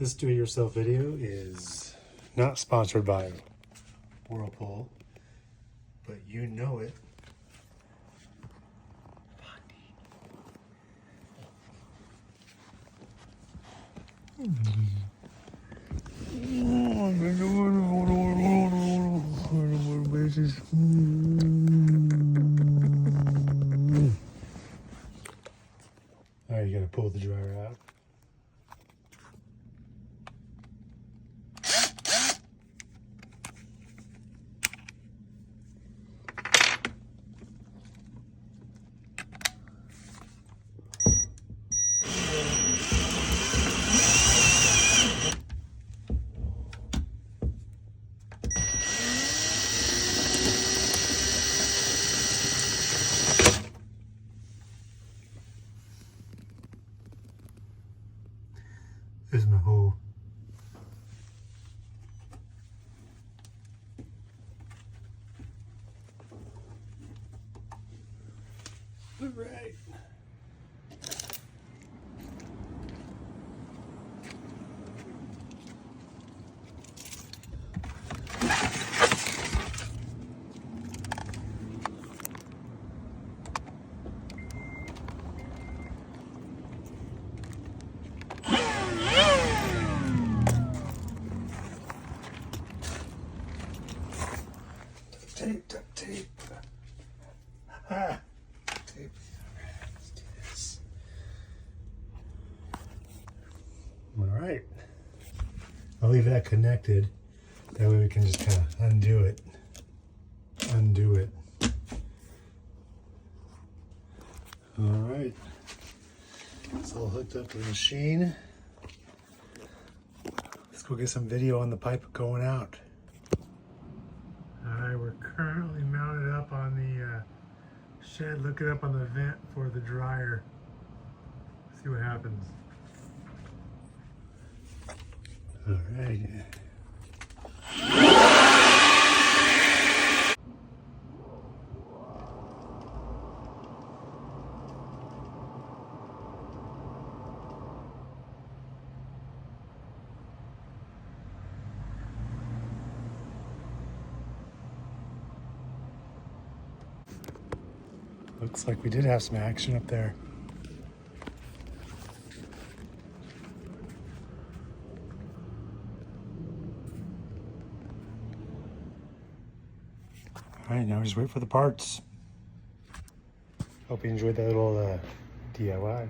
This do-it-yourself video is not sponsored by Whirlpool, but you know it. Alright, you gotta pull the dryer out. There's my hole. All right. Duct tape. Ah, tape. Let's do this. All right. I'll leave that connected. That way we can just kind of undo it. Undo it. All right. It's all hooked up to the machine. Let's go get some video on the pipe going out. Alright, we're currently mounted up on the shed, looking up on the vent for the dryer. See what happens. Alright. Looks like we did have some action up there. All right, now we just wait for the parts. Hope you enjoyed that little DIY.